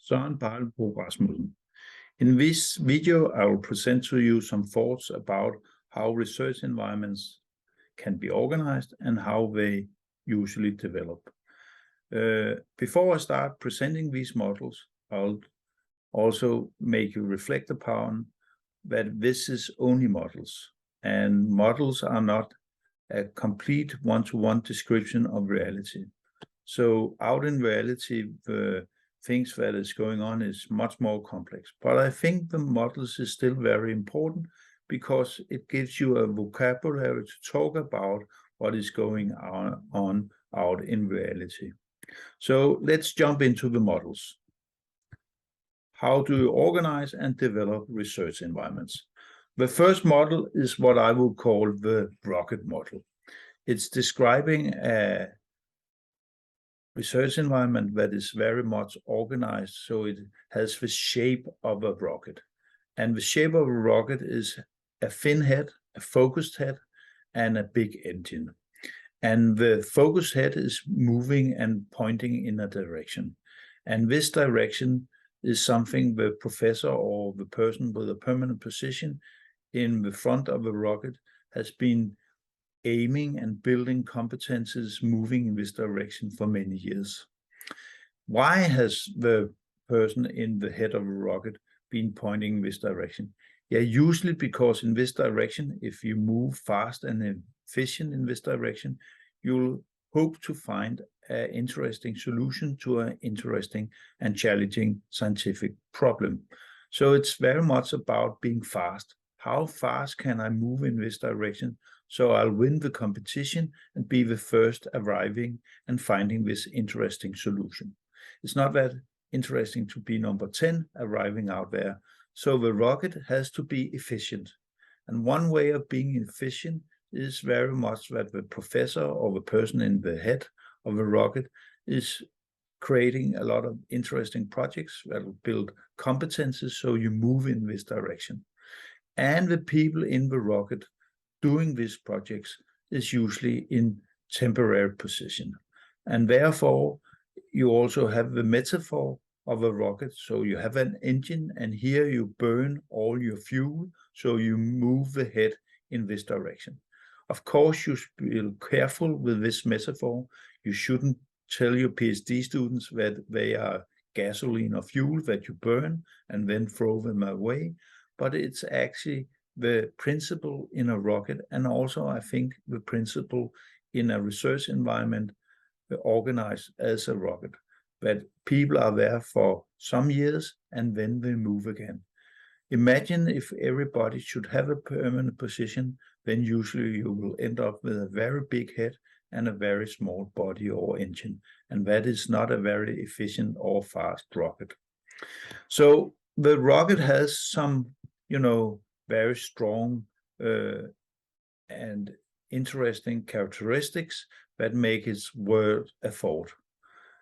Søren Barlebro Rasmussen. In this video, I will present to you some thoughts about how research environments can be organized and how they usually develop. Before I start presenting these models, I'll also make you reflect upon that this is only models, and models are not a complete one-to-one description of reality. So out in reality, the things that is going on is much more complex. But I think the models is still very important because it gives you a vocabulary to talk about what is going on out in reality. So let's jump into the models. How do you organize and develop research environments? The first model is what I will call the rocket model. It's describing a research environment that is very much organized, so it has the shape of a rocket. And the shape of a rocket is a thin head, a focused head, and a big engine. And the focused head is moving and pointing in a direction. And this direction is something the professor or the person with a permanent position in the front of the rocket has been aiming and building competences moving in this direction for many years. Why has the person in the head of a rocket been pointing in this direction? Yeah, usually because in this direction, if you move fast and efficient in this direction, you'll hope to find an interesting solution to an interesting and challenging scientific problem. So it's very much about being fast. How fast can I move in this direction so I'll win the competition and be the first arriving and finding this interesting solution? It's not that interesting to be number 10 arriving out there. So the rocket has to be efficient. And one way of being efficient is very much that the professor or the person in the head of the rocket is creating a lot of interesting projects that will build competences so you move in this direction. And the people in the rocket doing these projects is usually in temporary position. And therefore, you also have the metaphor of a rocket. So you have an engine, and here you burn all your fuel, so you move the head in this direction. Of course, you should be careful with this metaphor. You shouldn't tell your PhD students that they are gasoline or fuel that you burn and then throw them away. But it's actually the principle in a rocket, and also I think the principle in a research environment organized as a rocket, that people are there for some years and then they move again. Imagine if everybody should have a permanent position, then usually you will end up with a very big head and a very small body or engine, and that is not a very efficient or fast rocket. So the rocket has some, very strong and interesting characteristics that make it worth a thought.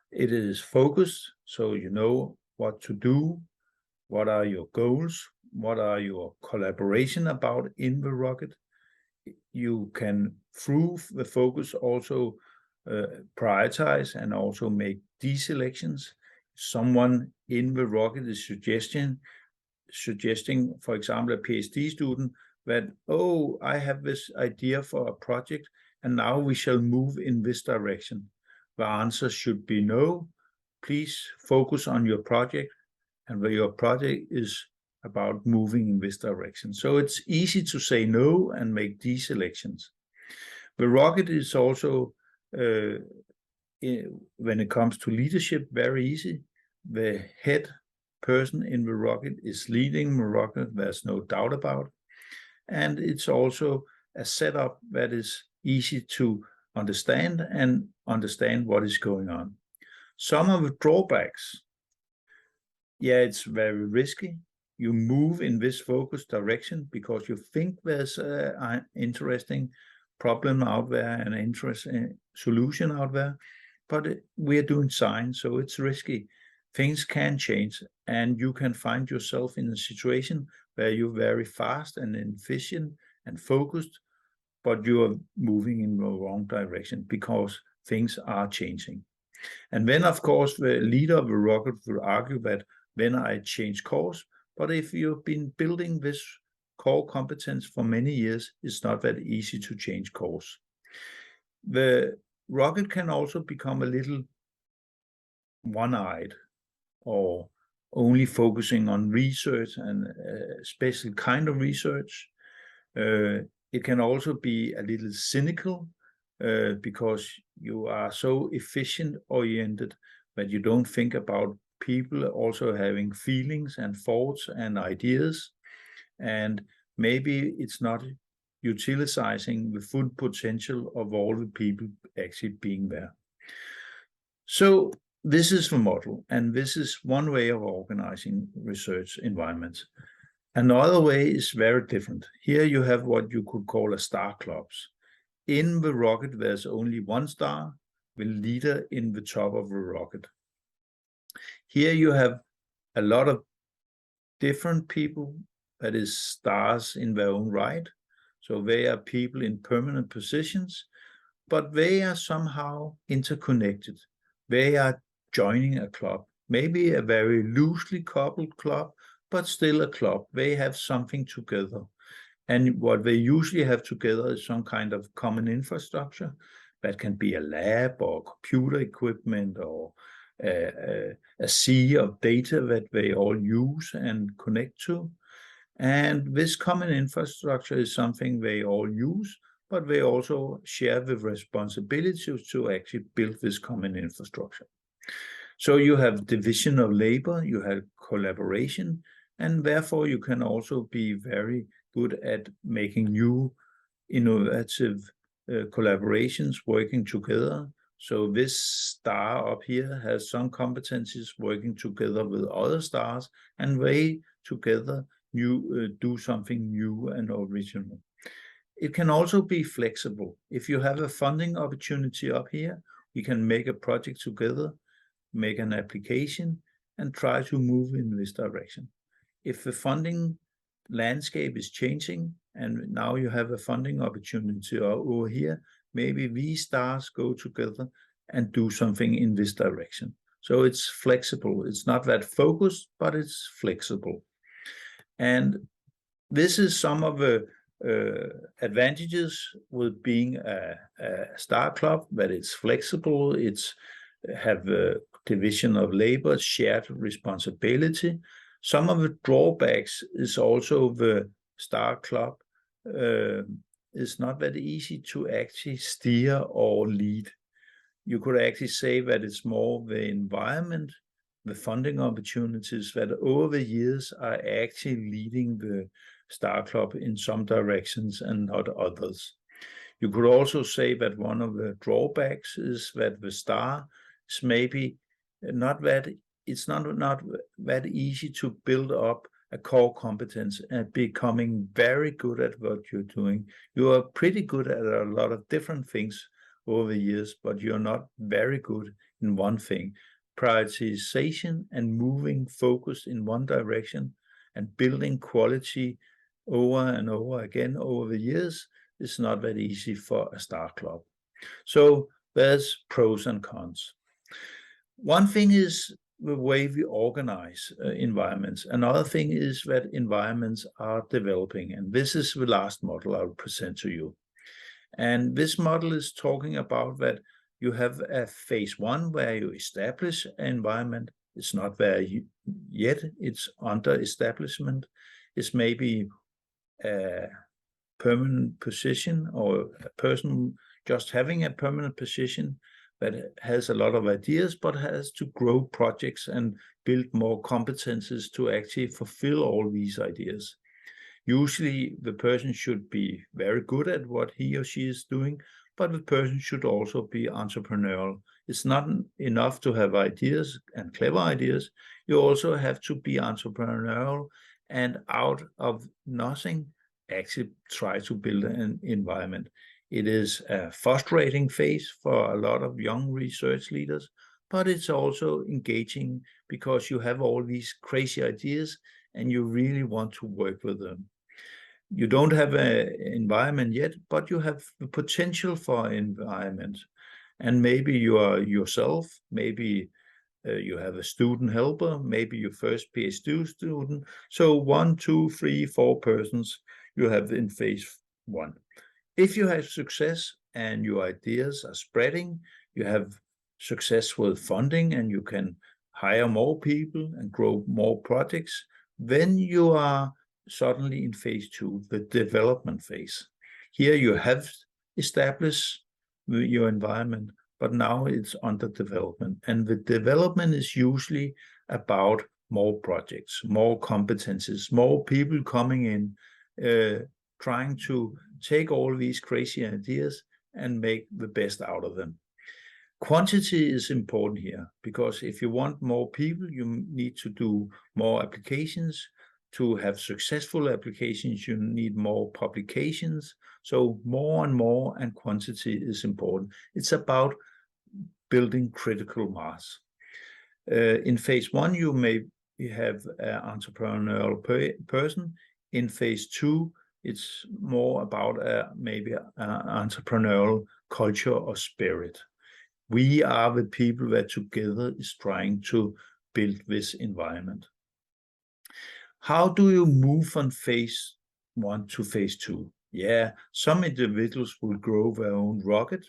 It is focused, so you know what to do, what are your goals, what are your collaboration about in the rocket. You can, through the focus, also prioritize and also make deselections. Someone in the rocket is suggesting, for example, a PhD student that, oh, I have this idea for a project and now we shall move in this direction. The answer should be no. Please focus on your project, and where your project is about moving in this direction. So it's easy to say no and make deselections. The rocket is also, when it comes to leadership, very easy. The head person in the rocket is leading the rocket, there's no doubt about. And it's also a setup that is easy to understand and understand what is going on. Some of the drawbacks, yeah, it's very risky. You move in this focused direction because you think there's an interesting problem out there, an interesting solution out there, but we're doing science, so it's risky. Things can change, and you can find yourself in a situation where you're very fast and efficient and focused, but you are moving in the wrong direction because things are changing. And then, of course, the leader of the rocket will argue that then I change course. But if you've been building this core competence for many years, it's not that easy to change course. The rocket can also become a little one-eyed, or only focusing on research and a special kind of research. It can also be a little cynical because you are so efficient oriented that you don't think about people also having feelings and thoughts and ideas, and maybe it's not utilizing the full potential of all the people actually being there. So this is the model, and this is one way of organizing research environments. Another way is very different. Here you have what you could call a star clubs. In the rocket, there's only one star, the leader in the top of the rocket. Here you have a lot of different people, that is stars in their own right. So they are people in permanent positions, but they are somehow interconnected. They are joining a club, maybe a very loosely coupled club, but still a club. They have something together. And what they usually have together is some kind of common infrastructure. That can be a lab or computer equipment or a sea of data that they all use and connect to. And this common infrastructure is something they all use, but they also share the responsibility to actually build this common infrastructure. So you have division of labor, you have collaboration, and therefore you can also be very good at making new innovative collaborations working together. So this star up here has some competencies working together with other stars, and they together do something new and original. It can also be flexible. If you have a funding opportunity up here, we can make a project together, make an application, and try to move in this direction. If the funding landscape is changing and now you have a funding opportunity over here, maybe these stars go together and do something in this direction. So it's flexible. It's not that focused, but it's flexible. And this is some of the advantages with being a star club, that it's flexible, it's have a division of labor, shared responsibility. Some of the drawbacks is also the star club is not that easy to actually steer or lead. You could actually say that it's more the environment, the funding opportunities that over the years are actually leading the star club in some directions and not others. You could also say that one of the drawbacks is that the star is maybe not that, it's not that easy to build up a core competence and becoming very good at what you're doing. You are pretty good at a lot of different things over the years, but you're not very good in one thing. Prioritization and moving focus in one direction and building quality over and over again over the years is not that easy for a star club. So there's pros and cons. One thing is the way we organize environments. Another thing is that environments are developing, and this is the last model I will present to you. And this model is talking about that you have a phase one where you establish an environment. It's not there yet, it's under establishment. It's maybe a permanent position or a person just having a permanent position that has a lot of ideas, but has to grow projects and build more competences to actually fulfill all these ideas. Usually the person should be very good at what he or she is doing, but the person should also be entrepreneurial. It's not enough to have ideas and clever ideas. You also have to be entrepreneurial and out of nothing, actually try to build an environment. It is a frustrating phase for a lot of young research leaders, but it's also engaging because you have all these crazy ideas and you really want to work with them. You don't have an environment yet, but you have the potential for an environment. And maybe you are yourself, maybe you have a student helper, maybe your first PhD student. So 1, 2, 3, 4 persons you have in phase 1. If you have success and your ideas are spreading, you have success with funding and you can hire more people and grow more projects, then you are suddenly in phase 2, the development phase. Here you have established your environment, but now it's under development. And the development is usually about more projects, more competencies, more people coming in, trying to take all these crazy ideas and make the best out of them. Quantity is important here, because if you want more people, you need to do more applications. To have successful applications, you need more publications. So more and more, and quantity is important. It's about building critical mass. In phase 1, you may have an entrepreneurial person. In phase 2, it's more about maybe an entrepreneurial culture or spirit. We are the people that together is trying to build this environment. How do you move from phase 1 to phase 2? Yeah, some individuals will grow their own rocket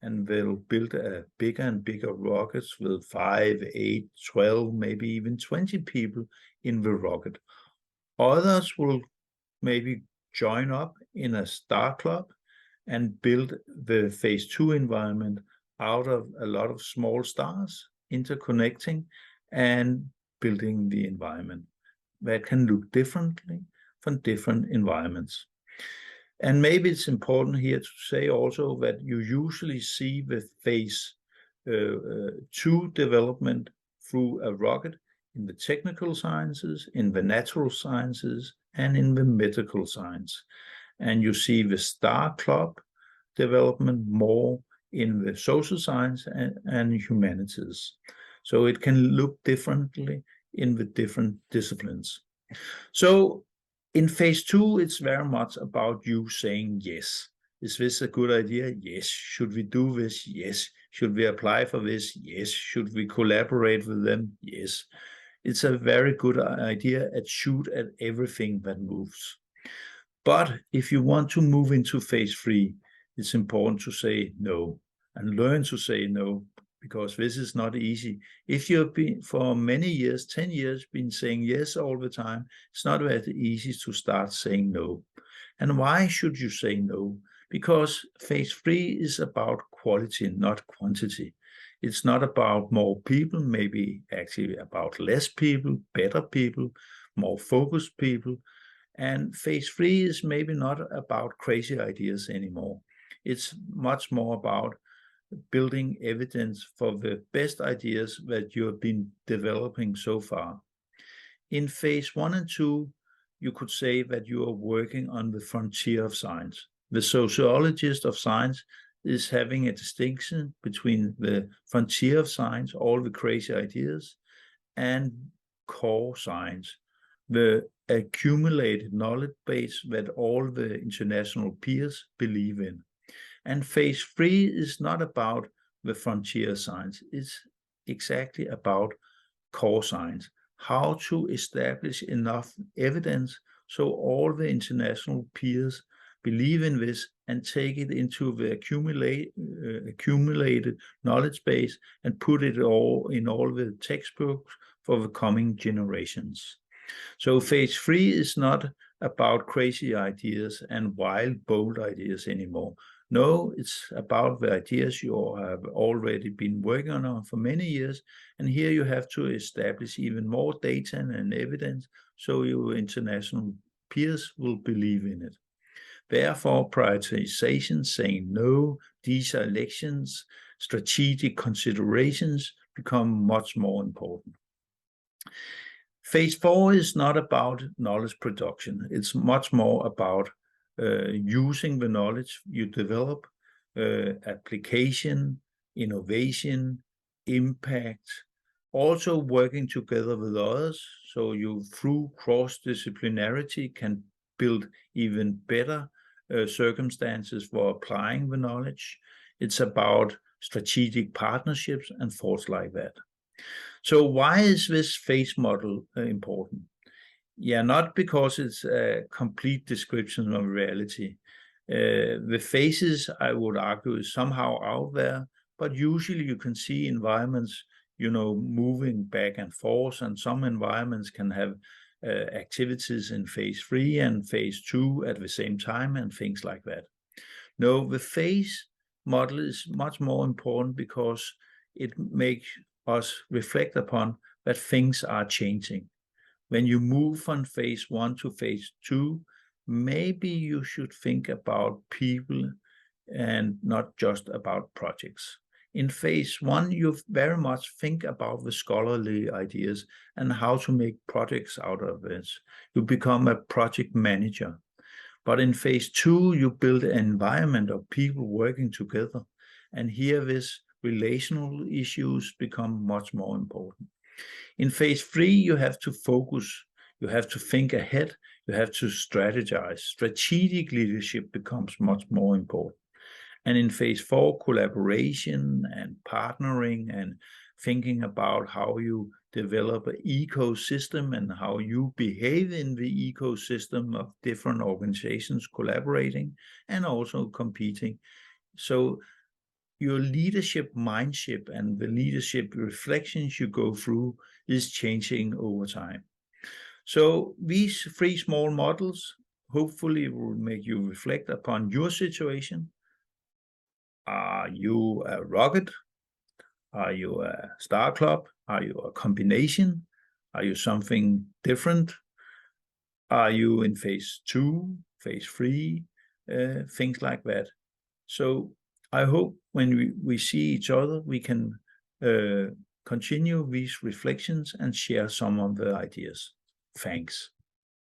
and they'll build a bigger and bigger rockets with 5, 8, 12, maybe even 20 people in the rocket. Others will maybe join up in a star club and build the phase 2 environment out of a lot of small stars, interconnecting and building the environment that can look differently from different environments. And maybe it's important here to say also that you usually see the phase 2 development through a rocket in the technical sciences, in the natural sciences, and in the medical science. And you see the star club development more in the social science and humanities. So it can look differently in the different disciplines. So in phase 2, it's very much about you saying yes. Is this a good idea? Yes. Should we do this? Yes. Should we apply for this? Yes. Should we collaborate with them? Yes. It's a very good idea and shoot at everything that moves. But if you want to move into phase 3, it's important to say no and learn to say no, because this is not easy. If you've been for many years, 10 years, been saying yes all the time, it's not very easy to start saying no. And why should you say no? Because phase 3 is about quality, not quantity. It's not about more people, maybe actually about less people, better people, more focused people. And phase 3 is maybe not about crazy ideas anymore. It's much more about building evidence for the best ideas that you have been developing so far. In phase 1 and 2, you could say that you are working on the frontier of science. The sociologist of science is having a distinction between the frontier of science, all the crazy ideas, and core science, the accumulated knowledge base that all the international peers believe in. And phase 3 is not about the frontier science. It's exactly about core science, how to establish enough evidence so all the international peers believe in this and take it into the accumulated knowledge base and put it all in all the textbooks for the coming generations. So phase 3 is not about crazy ideas and wild, bold ideas anymore. No, it's about the ideas you have already been working on for many years. And here you have to establish even more data and evidence so your international peers will believe in it. Therefore, prioritization, saying no, deselections, strategic considerations become much more important. Phase 4 is not about knowledge production. It's much more about using the knowledge you develop, application, innovation, impact, also working together with others. So you, through cross-disciplinarity, can build even better circumstances for applying the knowledge. It's about strategic partnerships, and thoughts like that. So why is this phase model important? Yeah, not because it's a complete description of reality. The phases, I would argue, is somehow out there, but usually you can see environments, moving back and forth, and some environments can have activities in phase 3 and phase 2 at the same time, and things like that. No, the phase model is much more important because it makes us reflect upon that things are changing. When you move from phase 1 to phase 2, maybe you should think about people and not just about projects. In phase 1, you very much think about the scholarly ideas and how to make projects out of it. You become a project manager. But in phase 2, you build an environment of people working together. And here, these relational issues become much more important. In phase 3, you have to focus, you have to think ahead, you have to strategize. Strategic leadership becomes much more important. And in phase 4, collaboration and partnering and thinking about how you develop an ecosystem and how you behave in the ecosystem of different organizations collaborating and also competing. So your leadership mindset and the leadership reflections you go through is changing over time. So these 3 small models hopefully will make you reflect upon your situation. Are you a rocket? Are you a star club? Are you a combination? Are you something different? Are you in phase 2, phase 3, things like that? So I hope when we see each other, we can continue these reflections and share some of the ideas. Thanks.